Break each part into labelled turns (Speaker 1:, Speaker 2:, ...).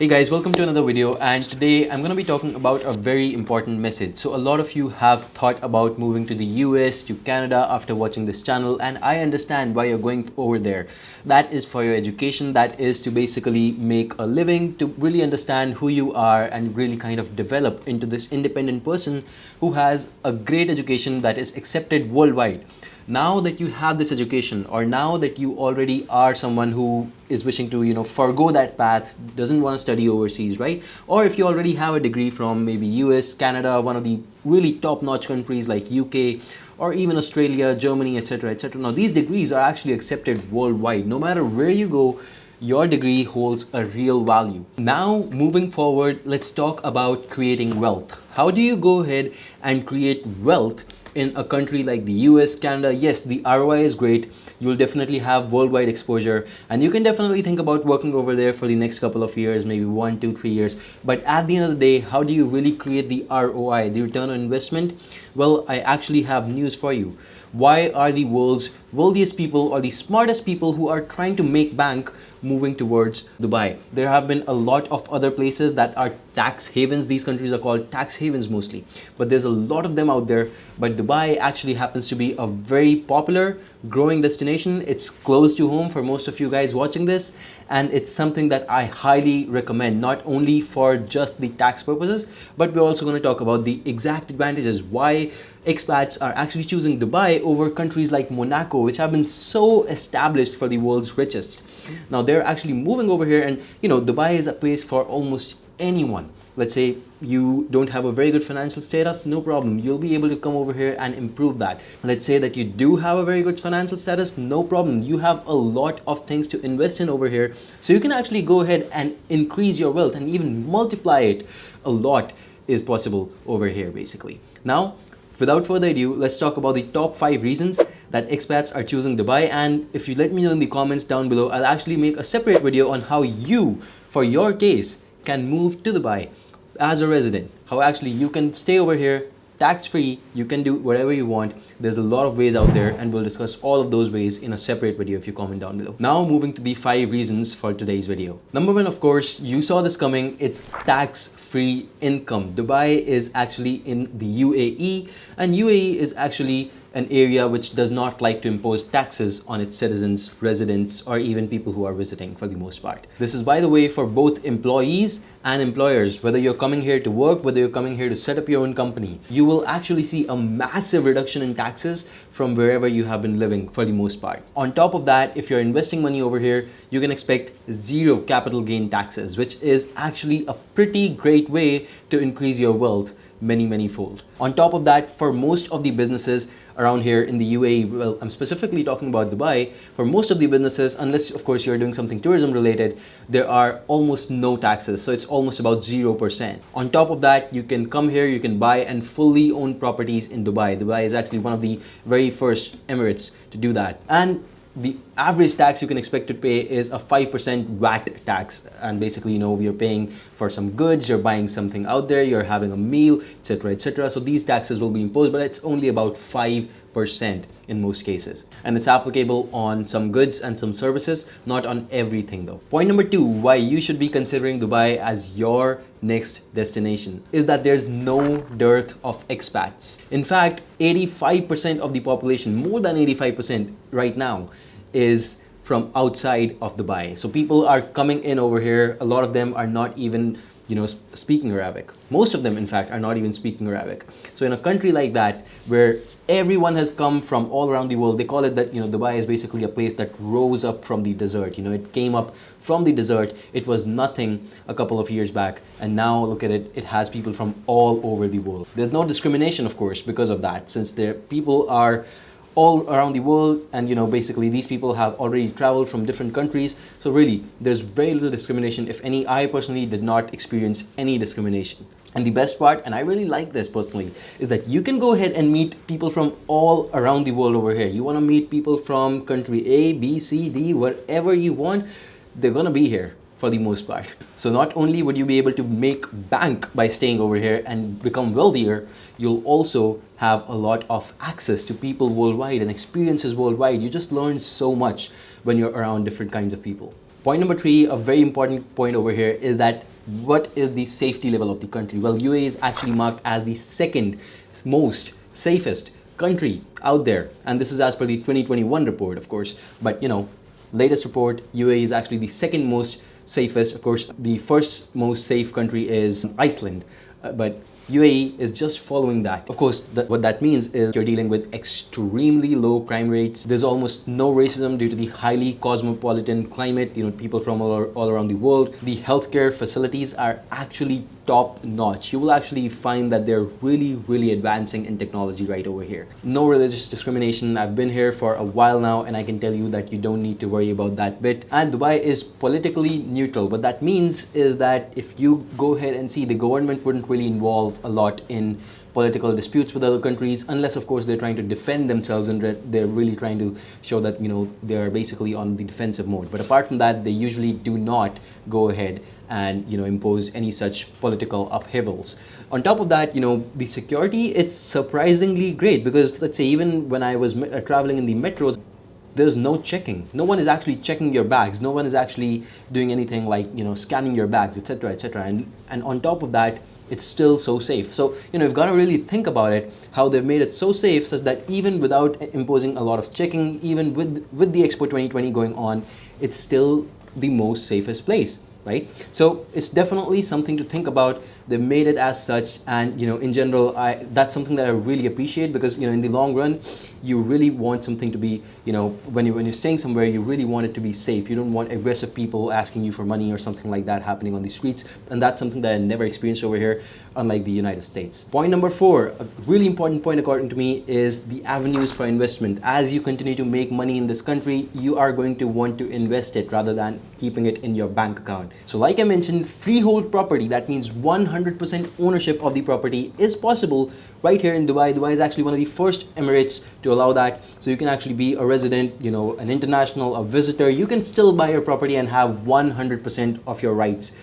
Speaker 1: Hey guys, welcome to another video, and today I'm going to be talking about a very important message. So a lot of you have thought about moving to the US, to Canada after watching this channel, and I understand why you're going over there. That is for your education, that is to basically make a living, to really understand who you are and really kind of develop into this independent person who has a great education that is accepted worldwide. Now that you have this education, or now that you already are someone who is wishing to forgo that path, doesn't want to study overseas, right? Or if you already have a degree from maybe US, Canada, one of the really top-notch countries like UK, or even Australia, Germany, etc., etc. Now these degrees are actually accepted worldwide. No matter where you go, your degree holds a real value. Now, moving forward, let's talk about creating wealth. How do you go ahead and create wealth in a country like the US, Canada? Yes, the ROI is great. You'll definitely have worldwide exposure, and you can definitely think about working over there for the next couple of years, maybe 1, 2, 3 years. But at the end of the day, how do you really create the ROI, the return on investment? Well, I actually have news for you. Why are the world's wealthiest people or the smartest people who are trying to make bank moving towards Dubai? There have been a lot of other places that are tax havens. These countries are called tax havens mostly, but there's a lot of them out there. But Dubai actually happens to be a very popular, growing destination. It's close to home for most of you guys watching this, and it's something that I highly recommend, not only for just the tax purposes, but we're also going to talk about the exact advantages, why expats are actually choosing Dubai over countries like Monaco, which have been so established for the world's richest. Now they're actually moving over here, and Dubai is a place for almost anyone. Let's say you don't have a very good financial status, no problem. You'll be able to come over here and improve that. Let's say that you do have a very good financial status, no problem. You have a lot of things to invest in over here. So you can actually go ahead and increase your wealth and even multiply it. A lot is possible over here, basically. Now, without further ado, let's talk about the top 5 reasons that expats are choosing Dubai. And if you let me know in the comments down below, I'll actually make a separate video on how you, for your case, can move to Dubai as a resident. How actually you can stay over here tax-free, you can do whatever you want. There's a lot of ways out there, and we'll discuss all of those ways in a separate video if you comment down below. Now moving to the 5 reasons for today's video. Number 1, of course, you saw this coming, it's tax-free income. Dubai is actually in the UAE, and UAE is actually an area which does not like to impose taxes on its citizens, residents, or even people who are visiting for the most part. This is, by the way, for both employees and employers. Whether you're coming here to work, whether you're coming here to set up your own company, you will actually see a massive reduction in taxes from wherever you have been living for the most part. On top of that, if you're investing money over here, you can expect 0 capital gain taxes, which is actually a pretty great way to increase your wealth many fold. On top of that, for most of the businesses around here in the UAE, well, I'm specifically talking about Dubai, for most of the businesses, unless of course you're doing something tourism related, there are almost no taxes. So it's almost about 0%. On top of that, you can come here, you can buy and fully own properties in Dubai. Dubai is actually one of the very first Emirates to do that. And the average tax you can expect to pay is a 5% VAT tax, and basically you're paying for some goods, you're buying something out there, you're having a meal, etc., etc. So these taxes will be imposed, but it's only about 5% in most cases, and it's applicable on some goods and some services, not on everything though. Point number 2, why you should be considering Dubai as your next destination, is that there's no dearth of expats. In fact, 85% of the population, more than 85% right now, is from outside of Dubai. So people are coming in over here. A lot of them are not even speaking Arabic. Most of them, in fact, are not even speaking Arabic. So in a country like that, where everyone has come from all around the world, they call it that, Dubai is basically a place that rose up from the desert. It came up from the desert. It was nothing a couple of years back, and now look at it, it has people from all over the world. There's no discrimination, of course, because of that, since their people are all around the world, and basically these people have already traveled from different countries. So really, there's very little discrimination, if any. I personally did not experience any discrimination. And the best part, and I really like this personally, is that you can go ahead and meet people from all around the world over here. You want to meet people from country A, B, C, D, wherever you want, they're gonna be here for the most part. So not only would you be able to make bank by staying over here and become wealthier, you'll also have a lot of access to people worldwide and experiences worldwide. You just learn so much when you're around different kinds of people. Point number three, a very important point over here, is that what is the safety level of the country? Well, UAE is actually marked as the second most safest country out there, and this is as per the 2021 report, of course. But latest report, UAE is actually the second most safest. Of course, the first most safe country is Iceland, but UAE is just following that. Of course, what that means is you're dealing with extremely low crime rates. There's almost no racism due to the highly cosmopolitan climate, people from all around the world. The healthcare facilities are actually top notch. You will actually find that they're really, really advancing in technology right over here. No religious discrimination. I've been here for a while now, and I can tell you that you don't need to worry about that bit. And Dubai is politically neutral. What that means is that if you go ahead and see, the government wouldn't really involve a lot in political disputes with other countries, unless of course they're trying to defend themselves and they're really trying to show that they're basically on the defensive mode. But apart from that, they usually do not go ahead and impose any such political upheavals. On top of that, the security, it's surprisingly great, because let's say even when I was traveling in the metros, there's no checking. No one is actually checking your bags. No one is actually doing anything like scanning your bags, etc., etc. And on top of that, it's still so safe. So you've got to really think about it, how they've made it so safe, such that even without imposing a lot of checking, even with the Expo 2020 going on, it's still the most safest place, right? So it's definitely something to think about. They made it as such, and in general, that's something that I really appreciate, because in the long run, you really want something to be, when you're staying somewhere, you really want it to be safe. You don't want aggressive people asking you for money or something like that happening on the streets, and that's something that I never experienced over here, unlike the United States. Point number four, a really important point according to me, is the avenues for investment. As you continue to make money in this country, you are going to want to invest it rather than keeping it in your bank account. So like I mentioned, freehold property, that means 100% ownership of the property, is possible right here in Dubai. Dubai is actually one of the first Emirates to allow that. So you can actually be a resident, an international, a visitor. You can still buy your property and have 100% of your rights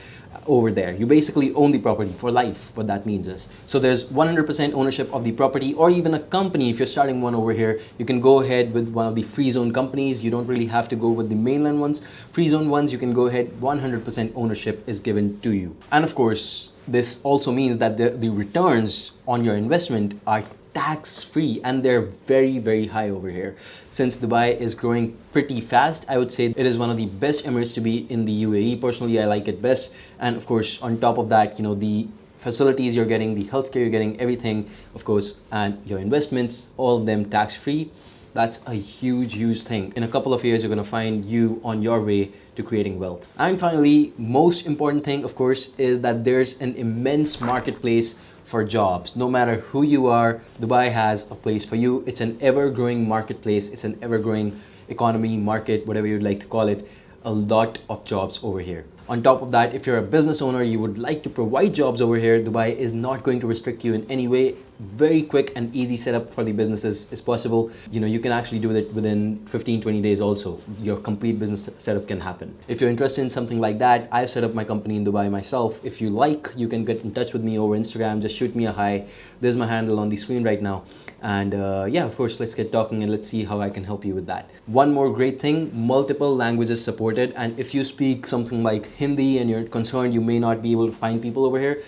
Speaker 1: over there. You basically own the property for life. What that means is, so there's 100% ownership of the property, or even a company. If you're starting one over here, you can go ahead with one of the free zone companies. You don't really have to go with the mainland ones. Free zone ones, you can go ahead, 100% ownership is given to you. And of course, this also means that the returns on your investment are tax-free, and they're very, very high over here. Since Dubai is growing pretty fast, I would say it is one of the best Emirates to be in the UAE. Personally, I like it best. And of course, on top of that, the facilities you're getting, the healthcare you're getting, everything, of course, and your investments, all of them tax-free. That's a huge, huge thing. In a couple of years, you're going to find you on your way to creating wealth. And finally, most important thing, of course, is that there's an immense marketplace for jobs. No matter who you are, Dubai has a place for you. It's an ever-growing marketplace. It's an ever-growing economy, market, whatever you'd like to call it. A lot of jobs over here. On top of that, if you're a business owner, you would like to provide jobs over here, Dubai is not going to restrict you in any way. Very quick and easy setup for the businesses is possible. You can actually do that within 15-20 days also. Your complete business setup can happen. If you're interested in something like that, I've set up my company in Dubai myself. If you like, you can get in touch with me over Instagram. Just shoot me a hi. There's my handle on the screen right now. And yeah, of course, let's get talking and let's see how I can help you with that. One more great thing, multiple languages supported. And if you speak something like Hindi and you're concerned you may not be able to find people over here,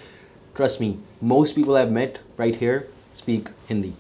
Speaker 1: trust me, most people I've met right here speak Hindi.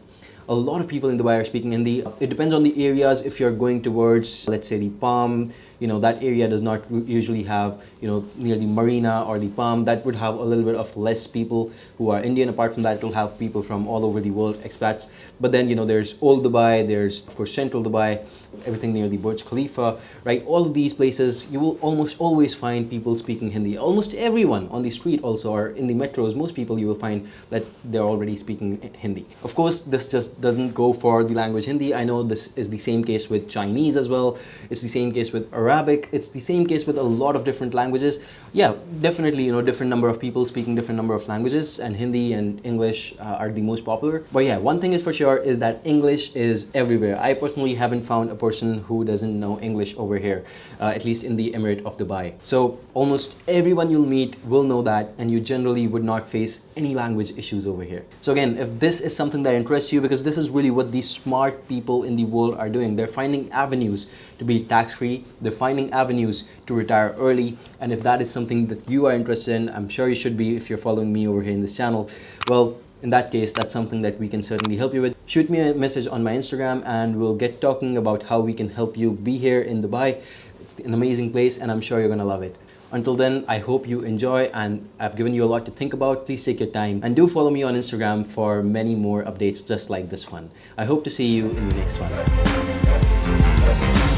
Speaker 1: A lot of people in Dubai are speaking Hindi. It depends on the areas. If you're going towards, let's say, the Palm, that area does not usually have, near the marina or the Palm, that would have a little bit of less people who are Indian. Apart from that, it will have people from all over the world, expats. But then, there's Old Dubai, there's, of course, Central Dubai, everything near the Burj Khalifa, right? All of these places, you will almost always find people speaking Hindi. Almost everyone on the street also, or in the metros, most people you will find that they're already speaking Hindi. Of course, this just doesn't go for the language Hindi. I know this is the same case with Chinese as well. It's the same case with Arabic. It's the same case with a lot of different languages. Yeah, definitely, different number of people speaking different number of languages, and Hindi and English are the most popular. But yeah, one thing is for sure is that English is everywhere. I personally haven't found a person who doesn't know English over here, at least in the Emirate of Dubai. So almost everyone you'll meet will know that, and you generally would not face any language issues over here. So again, if this is something that interests you, because this is really what these smart people in the world are doing, they're finding avenues to be tax-free. They're finding avenues to retire early. And if that is something that you are interested in, I'm sure you should be if you're following me over here in this channel, well, in that case, that's something that we can certainly help you with. Shoot me a message on my Instagram and we'll get talking about how we can help you be here in Dubai. It's an amazing place and I'm sure you're gonna love it. Until then, I hope you enjoy and I've given you a lot to think about. Please take your time and do follow me on Instagram for many more updates just like this one. I hope to see you in the next one.